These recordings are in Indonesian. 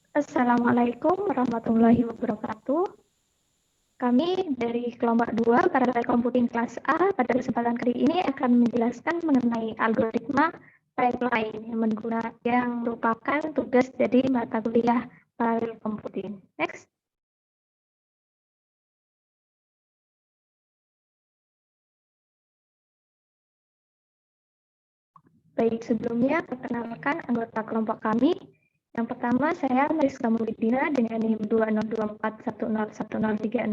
Assalamualaikum warahmatullahi wabarakatuh. Kami dari kelompok 2 Paralel Computing kelas A pada kesempatan kali ini akan menjelaskan mengenai algoritma pipeline yang merupakan tugas dari mata kuliah Paralel Computing. Next. Baik, sebelumnya perkenalkan anggota kelompok kami. Yang pertama, saya Mariska Mulidina dengan NIM 202410103039.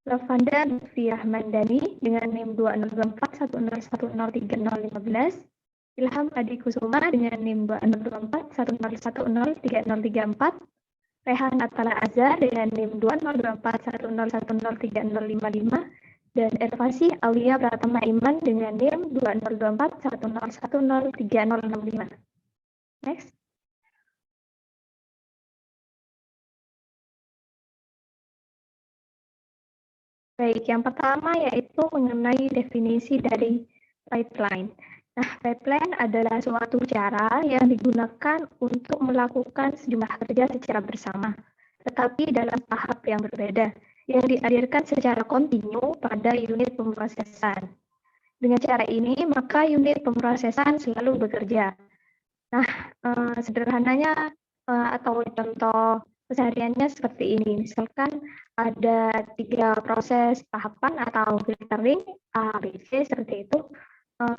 Lavanda Lutfi Rahmandani dengan NIM 202410103015. Ilham Adi Kusuma dengan NIM 202410103034. Rehan Atala Azhar dengan NIM 202410103055. Dan Ervasi Aulia Pratama Iman dengan NIM 202410103065. Next. Baik, yang pertama yaitu mengenai definisi dari pipeline. Nah, pipeline adalah suatu cara yang digunakan untuk melakukan sejumlah kerja secara bersama, tetapi dalam tahap yang berbeda, yang dialirkan secara kontinu pada unit pemrosesan. Dengan cara ini, maka unit pemrosesan selalu bekerja. Nah, sederhananya atau contoh kesehariannya seperti ini. Misalkan ada 3 proses tahapan atau filtering A, B, C seperti itu.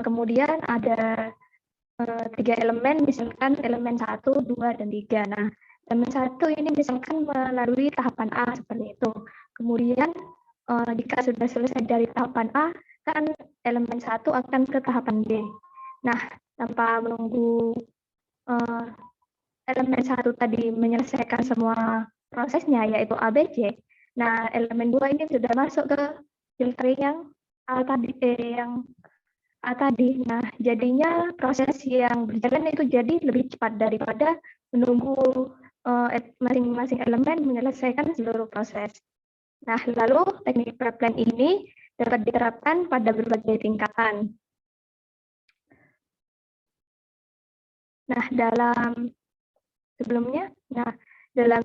Kemudian ada 3 elemen, misalkan elemen 1, 2, dan 3. Nah, elemen 1 ini misalkan melalui tahapan A seperti itu. Kemudian jika sudah selesai dari tahapan A, kan elemen 1 akan ke tahapan B. Nah, tanpa menunggu elemen 1 tadi menyelesaikan semua prosesnya, yaitu A, B, C. Nah, elemen 2 ini sudah masuk ke filtering yang A tadi, yang A tadi. Nah, jadinya proses yang berjalan itu jadi lebih cepat daripada menunggu masing-masing elemen menyelesaikan seluruh proses. Nah, lalu teknik pipeline ini dapat diterapkan pada berbagai tingkatan. Nah, dalam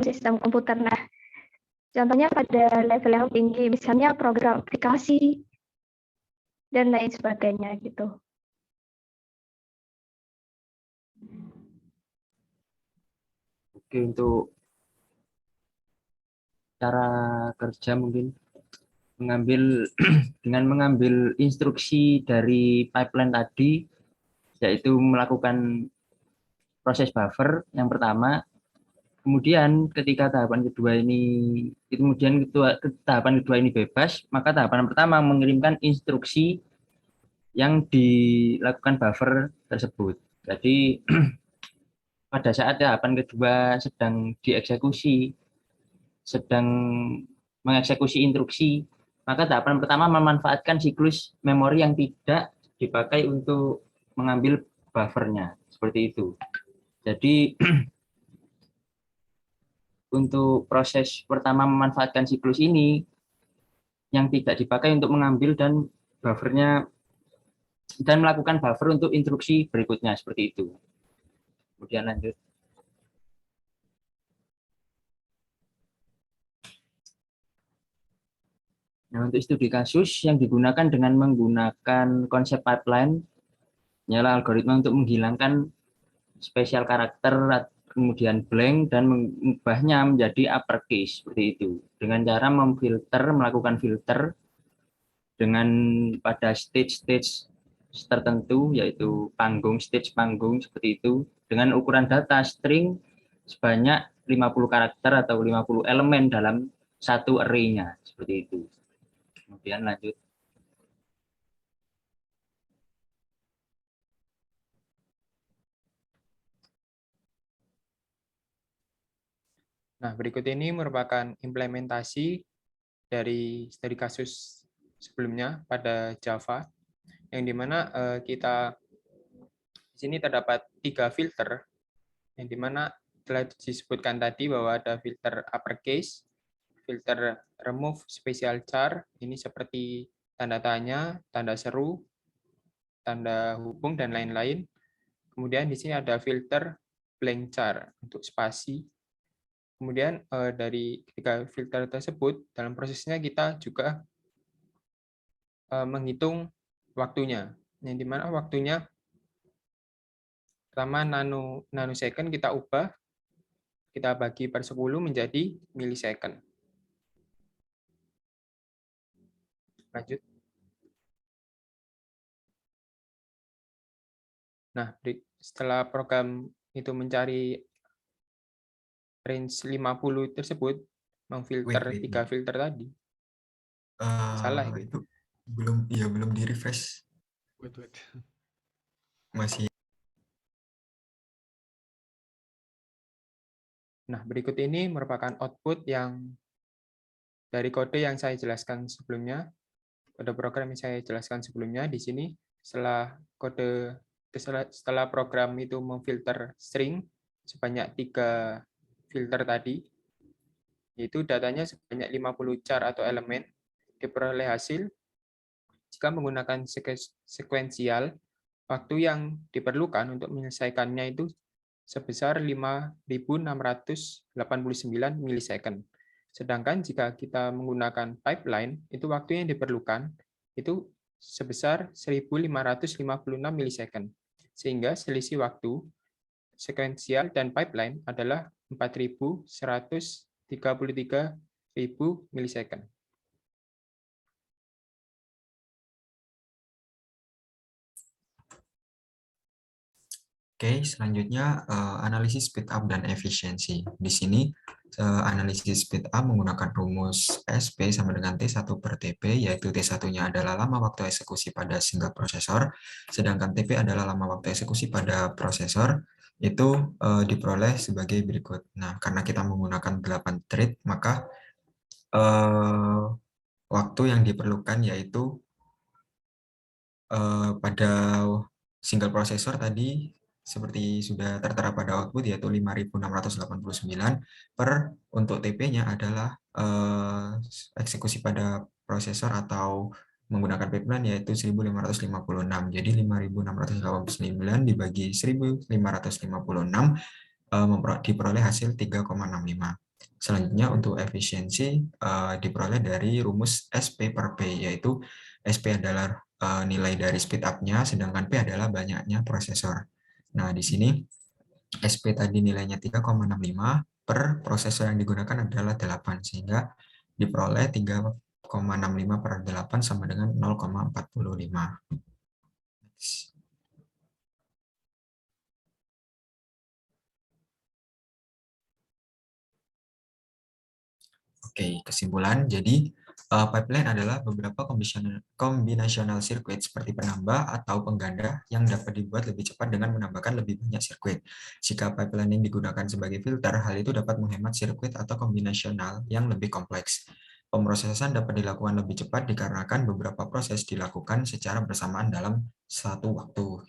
sistem komputer, contohnya pada level yang tinggi, misalnya program aplikasi dan lain sebagainya gitu. Oke, untuk cara kerja mungkin dengan mengambil instruksi dari pipeline tadi, yaitu melakukan proses buffer yang pertama. Kemudian ketika tahapan kedua ini bebas, maka tahapan pertama mengirimkan instruksi yang dilakukan buffer tersebut. Jadi pada saat tahapan kedua sedang dieksekusi, sedang mengeksekusi instruksi, maka tahapan pertama memanfaatkan siklus memori yang tidak dipakai untuk mengambil buffernya, seperti itu. Jadi untuk proses pertama memanfaatkan siklus ini yang tidak dipakai untuk mengambil dan buffernya dan melakukan buffer untuk instruksi berikutnya, seperti itu. Kemudian lanjut. Nah, untuk studi kasus yang digunakan dengan menggunakan konsep pipeline, ialah algoritma untuk menghilangkan spesial karakter, kemudian blank, dan mengubahnya menjadi uppercase, seperti itu. Dengan cara melakukan filter dengan pada stage-stage tertentu, yaitu stage panggung, seperti itu, dengan ukuran data string sebanyak 50 karakter atau 50 elemen dalam satu array-nya, seperti itu. Kemudian lanjut. Nah, berikut ini merupakan implementasi dari studi kasus sebelumnya pada Java, yang dimana kita di sini terdapat 3 filter, yang dimana telah disebutkan tadi bahwa ada filter uppercase, filter remove special char, ini seperti tanda tanya, tanda seru, tanda hubung, dan lain-lain. Kemudian di sini ada filter blank char untuk spasi. Kemudian dari ketiga filter tersebut, dalam prosesnya kita juga menghitung waktunya, yang dimana waktunya pertama nanosecond kita ubah, kita bagi per 10 menjadi millisecond. Lanjut. Nah, setelah program itu mencari range 50 tersebut, memfilter Wait. 3 filter tadi. Salah itu. Itu belum di refresh. Wait. Masih. Nah, berikut ini merupakan output yang dari kode yang saya jelaskan sebelumnya, kode program yang saya jelaskan sebelumnya di sini. Setelah program itu memfilter string sebanyak 3 filter tadi, yaitu datanya sebanyak 50 char atau elemen, diperoleh hasil jika menggunakan sekuensial. Waktu yang diperlukan untuk menyelesaikannya itu sebesar 5.689 millisecond. Sedangkan jika kita menggunakan pipeline, itu waktu yang diperlukan itu sebesar 1.556 millisecond. Sehingga selisih waktu sekuensial dan pipeline adalah 4.133.000 millisecond. Oke, selanjutnya analisis speed up dan efisiensi. Di sini analisis speed up menggunakan rumus SP sama dengan T1 per TP, yaitu T1-nya adalah lama waktu eksekusi pada single prosesor, sedangkan TP adalah lama waktu eksekusi pada prosesor, itu diperoleh sebagai berikut. Nah, karena kita menggunakan 8 thread, maka waktu yang diperlukan yaitu pada single prosesor tadi seperti sudah tertera pada output yaitu 5.689 per untuk TP-nya adalah eksekusi pada prosesor atau menggunakan pipeline yaitu 1.556. Jadi 5.689 dibagi 1.556 diperoleh hasil 3,65. Selanjutnya untuk efisiensi diperoleh dari rumus SP per P, yaitu SP adalah nilai dari speed up-nya, sedangkan P adalah banyaknya prosesor. Nah, di sini SP tadi nilainya 3,65 per prosesor yang digunakan adalah 8, sehingga diperoleh 3,65 per 8 sama dengan 0,45. Oke, kesimpulan. Jadi, pipeline adalah beberapa combinational circuit seperti penambah atau pengganda yang dapat dibuat lebih cepat dengan menambahkan lebih banyak sirkuit. Jika pipelining digunakan sebagai filter, hal itu dapat menghemat sirkuit atau kombinasional yang lebih kompleks. Pemrosesan dapat dilakukan lebih cepat dikarenakan beberapa proses dilakukan secara bersamaan dalam satu waktu.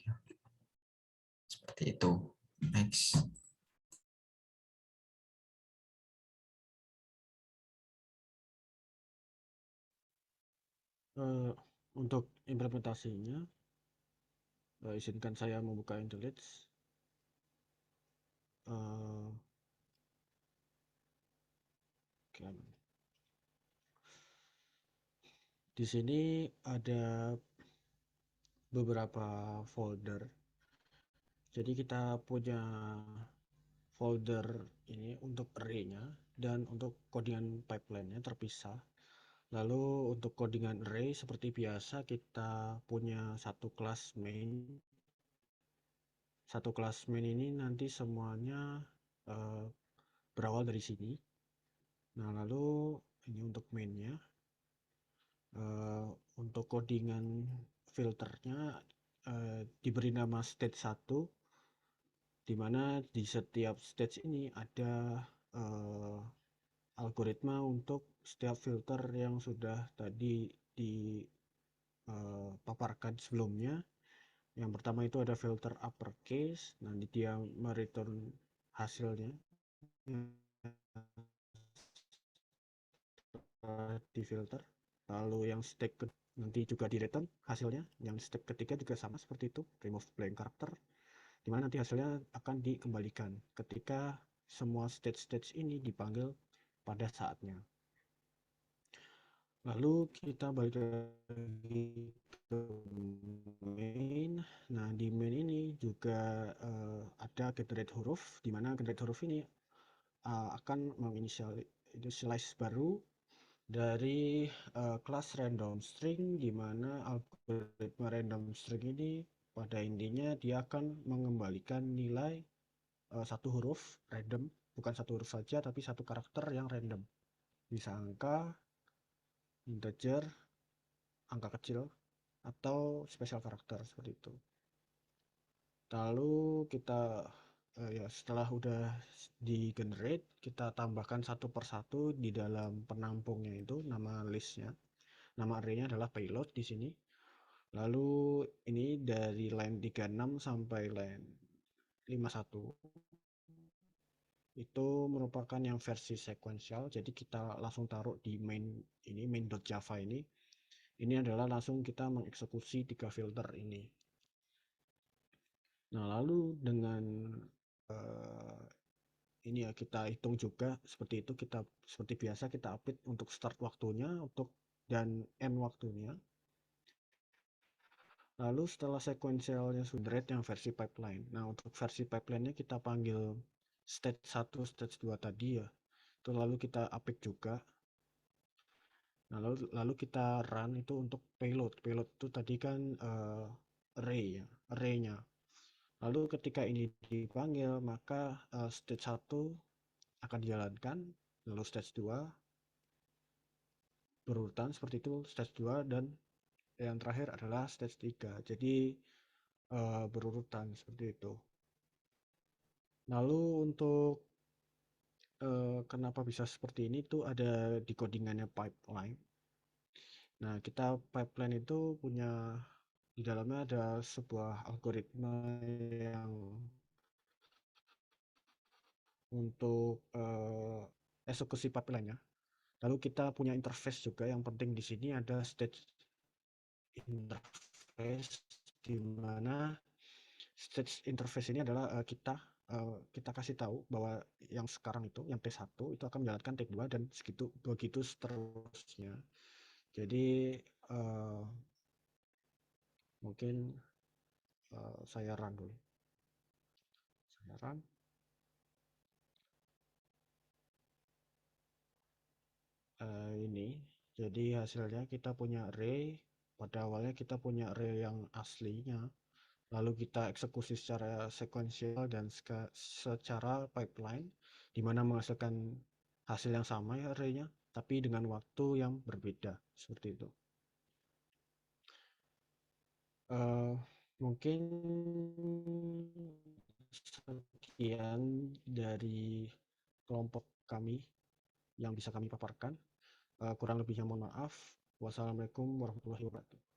Seperti itu. Next. Untuk implementasinya, izinkan saya membuka IntelliJ. Di sini ada beberapa folder. Jadi kita punya folder ini untuk array-nya dan untuk codingan pipeline-nya terpisah. Lalu untuk codingan array seperti biasa kita punya satu kelas main. Satu kelas main ini nanti semuanya berawal dari sini. Nah, lalu ini untuk mainnya. Untuk codingan filternya diberi nama stage 1, di mana di setiap stage ini ada algoritma untuk setiap filter yang sudah tadi dipaparkan sebelumnya. Yang pertama itu ada filter uppercase, nanti dia mereturn hasilnya di filter. Lalu yang step nanti juga di return hasilnya. Yang step ketiga juga sama seperti itu, remove blank character. di mana nanti hasilnya akan dikembalikan ketika semua stage-stage ini dipanggil pada saatnya. Lalu kita balik lagi ke main. Nah, di main ini juga ada generate huruf, di mana generate huruf ini akan menginitialize baru dari kelas random string, di mana algoritma random string ini pada intinya dia akan mengembalikan nilai satu huruf random, bukan satu huruf saja tapi satu karakter yang random, bisa angka, integer, angka kecil, atau special karakter seperti itu. Lalu kita setelah udah di generate, kita tambahkan satu persatu di dalam penampungnya itu nama listnya. Nama array-nya adalah payload di sini. Lalu ini dari line 36 sampai line 51 itu merupakan yang versi sequential, jadi kita langsung taruh di main.java ini. Ini adalah langsung kita mengeksekusi 3 filter ini. Nah, lalu dengan ini ya kita hitung juga seperti itu, kita seperti biasa kita update untuk start waktunya dan end waktunya. Lalu setelah sequentialnya sudah yang versi pipeline. Nah, untuk versi pipeline-nya kita panggil stage 1, stage 2 tadi ya. Itu lalu kita update juga. Nah, lalu kita run itu untuk payload. Payload itu tadi kan array-nya. Lalu ketika ini dipanggil, maka stage 1 akan dijalankan, lalu stage 2 berurutan seperti itu, stage 2, dan yang terakhir adalah stage 3. Jadi berurutan seperti itu. Lalu untuk kenapa bisa seperti ini tuh ada di codingannya pipeline. Nah, kita pipeline itu punya di dalamnya ada sebuah algoritma yang untuk eksekusi pipeline-nya. Lalu kita punya interface juga, yang penting di sini ada stage interface, di mana stage interface ini adalah kita kasih tahu bahwa yang sekarang itu, yang T1 itu akan menjalankan T2 dan begitu seterusnya. Jadi mungkin saya run dulu. Saya run. Ini jadi hasilnya kita punya array. Pada awalnya kita punya array yang aslinya, lalu kita eksekusi secara sekuensial dan secara pipeline, di mana menghasilkan hasil yang sama ya array-nya, tapi dengan waktu yang berbeda seperti itu. Mungkin sekian dari kelompok kami yang bisa kami paparkan. Kurang lebihnya mohon maaf. Wassalamualaikum warahmatullahi wabarakatuh.